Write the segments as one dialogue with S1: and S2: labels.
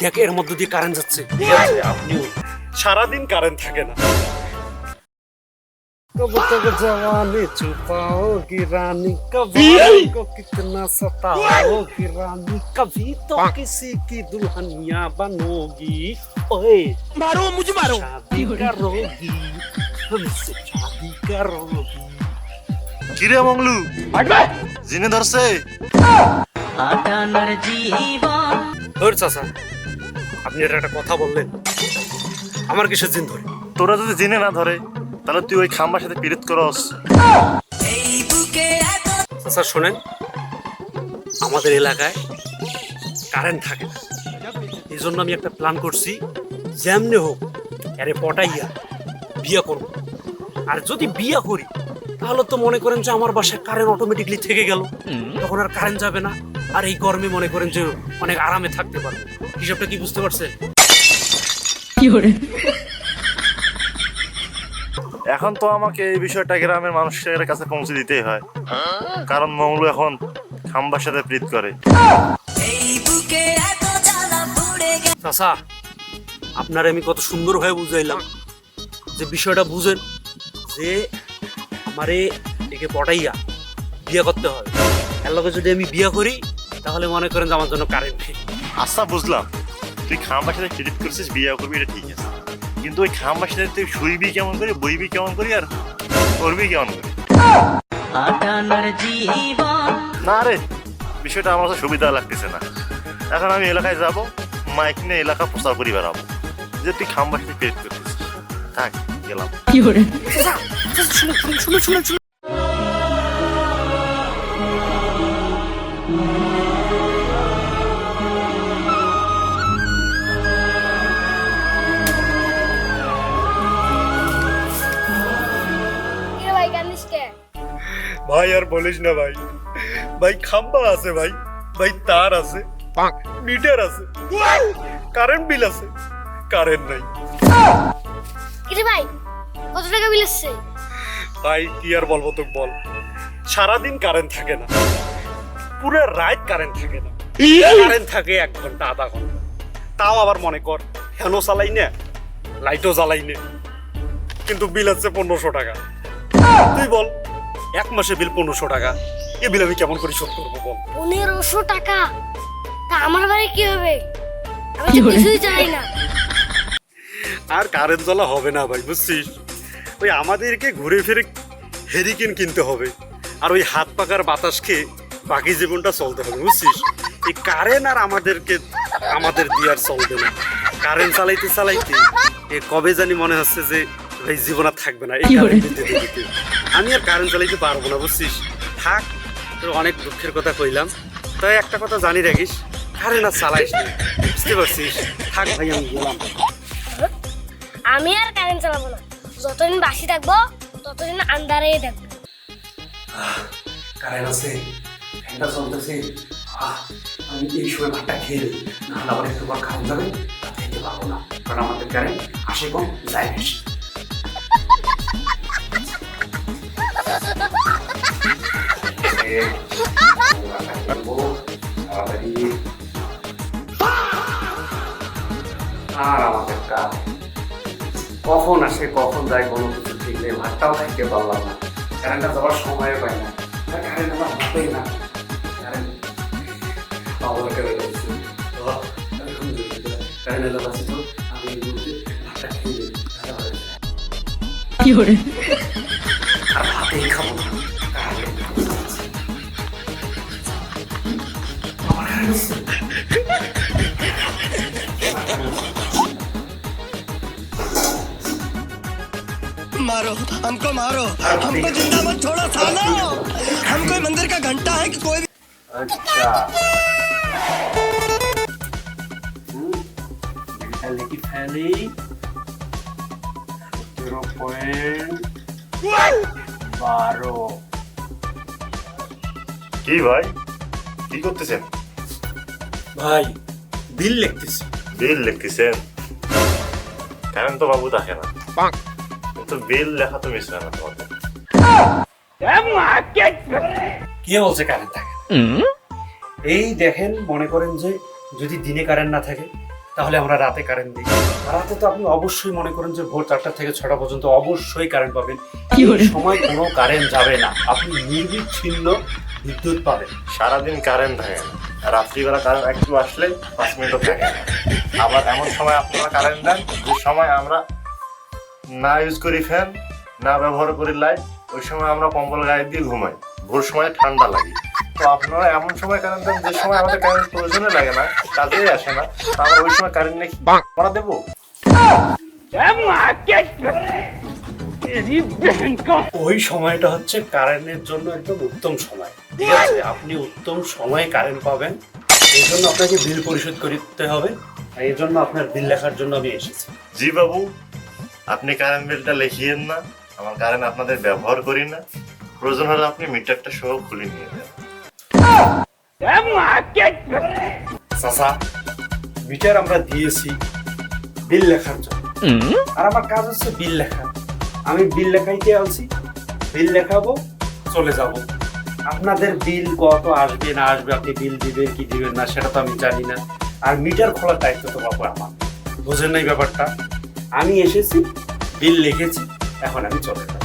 S1: দেখ এর মধ্যে দিয়ে কারেন্ট যাচ্ছে। আপনিও সারাদিন কারেন্ট থাকে না। कब तक जवानी छुपाओगी रानी, कब को कितना सताओगी रानी, कभी तो किसी की दुल्हनिया बनोगी, ओए
S2: मारो मुझे मारो,
S1: शादी करोगी हमसे, शादी करोगी।
S3: কিরে মংলু জিনে ধরছে?
S1: ধর চাচা, আপনি এটা একটা কথা বললেন, আমার কিসের জিন ধরে?
S3: তোরা যদি জিনে না ধরে তাহলে তুই ওই খাম্বার সাথে পীড়িত করস?
S1: চাচা শোনেন, আমাদের এলাকায় কারেন্ট থাকে না, এই জন্য আমি একটা প্ল্যান করছি, যেমনি হোক আরে পটাইয়া বিয়ে করব। আর যদি বিয়ে করি তাহলে তো মনে করেন যে আমার বাসায় কারেন্ট অটোমেটিকলি থেকে গেল, তখন আর কারেন্ট যাবে না, আর এই গরমে মনে করেন যে অনেক আরামে থাকতে পারবো। হিসাবটা কি বুঝতে পারছেন?
S3: এখন তো আমাকে এই বিষয়টা গ্রামের মানুষের কাছে পৌঁছে দিতেই হয়, কারণ মংলু এখন খাম্বার সাথে প্রীত করে।
S1: চাচা আপনার আমি কত সুন্দরভাবে বুঝাইলাম যে বিষয়টা বুঝেন, যে আমারে একে পটাইয়া বিয়ে করতে হবে। এর লগে যদি আমি বিয়ে করি তাহলে মনে করেন যে আমার জন্য কারেন্ট ফ্রি।
S3: আচ্ছা বুঝলাম, তুই খাম্বার সাথে প্রীত করছিস, বিয়ে করবি, এটা ঠিক আছে, কিন্তু ওই খাম্বার সাথে তুই শুইবি কেমন করি, বইবি কেমন করি, আর করবি কেমন করি? না রে, বিষয়টা আমার কাছে সুবিধা লাগতেছে না। এখন আমি এলাকায় যাব, মাইক নিয়ে এলাকা প্রচার করি বেড়াবো যে তুই খাম্বার সাথে প্রীত করছিস। থাক, গেলাম।
S1: ভাই আর বলিস না ভাই, ভাই খাম্বা আছে ভাই, ভাই তার আছে, মিটার আছে, কারেন্ট বিল আছে, কারেন্ট নাই।
S4: কিরে ভাই কত টাকা বিল আসছে?
S1: ভাই কি আর বলবো, তো বল, সারাদিন কারেন্ট থাকে না, পুরো রাত কারেন্ট থাকে না, কারেন্ট থাকে 1 ঘন্টা আধা ঘন্টা, তাও আবার মনে কর ফ্যানও চালাই না, লাইটও জ্বালাই না, কিন্তু বিল আছে 1500 টাকা। তুই বল, 1 মাসে বিল 1500 টাকা, এ বিল আমি কেমন করে শোধ করবো বল?
S4: 1500 টাকা? তা আমার বাড়ি কি হবে? আমি তো কিছুই চাই না।
S1: আর কারেন্ট জ্বালা হবে না ভাই, বুঝছিস? ওই আমাদেরকে ঘুরে ফিরে হেরিকেন কিনতে হবে, আর ওই হাত পাকার বাতাস খেয়ে বাকি জীবনটা চলতে হবে, বুঝছিস? এই কারেন্ট আর আমাদের দিয়ে আর চলবে না। কারেন্ট চালাইতে চালাইতে কবে জানি মনে হচ্ছে যে ভাই জীবন আর থাকবে না, এই কারেন্ট দিতে দিতে আমি আর কারেন্ট চালাইতে পারবো না, বুঝছিস? থাক, তোর অনেক দুঃখের কথা কইলাম, তাই একটা কথা জানি রাখিস, কারেন্ট আর চালাইস না, বুঝতে পারছিস? থাক ভাই, আমি গেলাম।
S4: আমি আর কারেন্ট চালাবো না, যতদিন বাসি থাকবো ততদিন আন্ধারেই থাকবো।
S1: কারেন্ট আছে, ফ্যানটা চলতেছে, আমি এই সময় ভাতটা খেয়ে নিই, না হলে আবার একটু পর কারেন্ট যাবে, খেতে পারবো না, কারণ আমাদের কারেন্ট আসে কম যায় বেশি। আর আমাদের কাজ কখন আসে কখন যায় কোনো কিছু ঠিক নেই, ভাতটাও খাইতে পারলাম না, কারেন্টটা যাওয়ার সময় পাই না, কারেন্ট আমার হাতেই না, কারেন্ট এলো আছে তো, আমি এই মুহূর্তে ভাতটা খেয়ে নিই, আর ভাতেই খাবো না।
S2: मारो हमको, मारो हमको, जिंदा मत छोड़ो सालो, हम कोई मंदिर का घंटा है कि कोई भी।
S1: अच्छा की फैली 0.12।
S3: কি ভাই, কি করতেছেন?
S1: ভাই বিল লিখতেছি।
S3: বিল লিখতেছেন? কারেন্ট তো বাবু দেখে না, তো বিল লেখা তো মিশবে না তোমাদের।
S1: কে বলছে কারেন্ট থাকে না? এই দেখেন, মনে করেন যে যদি দিনে কারেন্ট না থাকে তাহলে আমরা রাতে কারেন্ট দিই। রাতে তো আপনি অবশ্যই মনে করেন যে ভোর 4টা থেকে 6টা পর্যন্ত অবশ্যই কারেন্ট পাবেন। এই সময় কোনো কারেন্ট যাবে না, আপনি নির্বিচ্ছিন্ন বিদ্যুৎ পাবেন।
S3: সারাদিন কারেন্ট থাকে না, আর রাত্রিবেলা কারেন্ট একটু আসলে 5 মিনিটও থাকে না। আবার এমন সময় আপনারা কারেন্ট দেন যে সময় আমরা না ইউজ করি ফ্যান, না ব্যবহার করি লাইট, ওই সময় আমরা কম্বল গায়ে দিয়ে ঘুমাই, ভোর সময় ঠান্ডা লাগে। তো আপনারা এমন সময় কারেন্ট দেন যে সময় আমাদের কারেন্ট প্রয়োজনে লাগে না, কাজেই আসে না, তো আমরা ওই সময় কারেন্ট নেই করা দেবো।
S1: ওই সময়টা হচ্ছে কারেন্টের জন্য একদম উত্তম সময়, ঠিক আছে? আপনি উত্তম সময়ে কারেন্ট পাবেন, এই জন্য আপনাকে বিল পরিশোধ করতে হবে। আর এই জন্য আপনার বিল লেখার জন্য আমি এসেছি।
S3: জি বাবু, আপনি কারেন্ট বিলটা লিখিয়েন না, আমার কারেন্ট আপনাদের ব্যবহার করি না, প্রয়োজন হলে আপনি মিটারটা সহ খুলে নিয়ে যান।
S1: চাচা, মিটার আমরা দিয়েছি বিল লেখার জন্য, আর আমার কাজ হচ্ছে বিল লেখা। আমি বিল লেখাইতে আনছি, বিল লেখাবো, চলে যাব। আপনাদের বিল কত আসবে না আসবে, আপনি বিল দিবেন কি দিবেন না সেটা তো আমি জানি না। আর মিটার খোলার দায়িত্ব তো বাবু আমার, বুঝেন নাই ব্যাপারটা? আমি এসেছি, বিল লিখেছি, এখন আমি চলে যাব।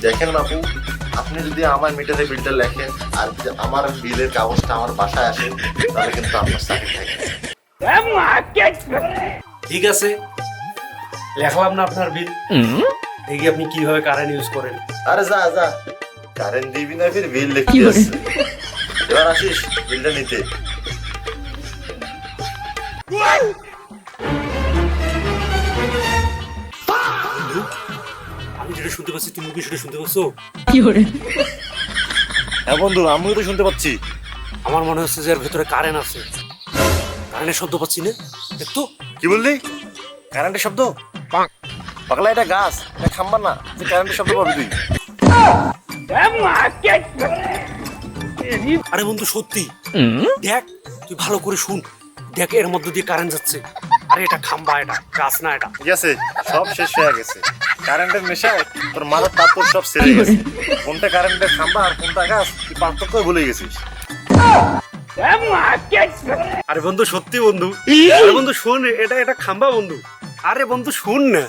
S3: দেখেন বাবু, আপনি যদি আমার মিটারে বিলটা লেখেন আর যদি আমার বিলের কাগজটা আমার বাসায় আসে, তাহলে কিন্তু আপনার চাকরি থাকে।
S1: ঠিক আছে, লেখলাম না আপনার বিল, দেখি আপনি কিভাবে কারেন্ট ইউজ করেন।
S3: আরে যা যা, কারেন্ট দিবি না ফির বিল লিখতে আসছে। এবার আসিস বিলটা নিতে।
S1: আমি যেটা শুনতে পাচ্ছি তুমি কি সেটা শুনতে পাচ্ছো?
S3: হ্যাঁ বন্ধু, আমিও তো শুনতে পাচ্ছি।
S1: আমার মনে হচ্ছে যে এর ভেতরে কারেন্ট আছে। কারেন্টের শব্দ পাচ্ছি না, একটু।
S3: কি বললি? কারেন্টের শব্দ? পাগলা, এটা গাছ, এটা খাম্বা না যে কারেন্টের শব্দ পাবি তুই।
S1: আরে বন্ধু সত্যি, দেখ তুই ভালো করে শুন, দেখ এর মধ্যে দিয়ে কারেন্ট যাচ্ছে। আরে এটা খাম্বা, এটা গাছ না। এটা
S3: ঠিক আছে, সব শেষ হয়ে গেছে। কারেন্টের নেশায় তোর মাথার তাৎপর সব ছেড়ে গেছে। কোনটা কারেন্টের খাম্বা আর কোনটা গাছ তুই পার্থক্য ভুলে গেছিস।
S1: আরে বন্ধু সত্যি বন্ধু, আরে বন্ধু শোন, এটা এটা খাম্বা বন্ধু। আরে বন্ধু শুন না।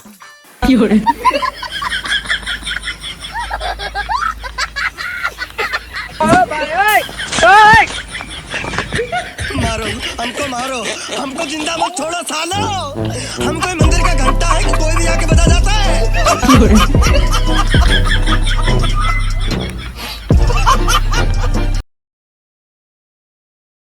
S2: मारो मारो, हमको जिंदा मत छोड़ो सालो। हम कोई मंदिर का घंटा है कि कोई भी आके बजा जाता है।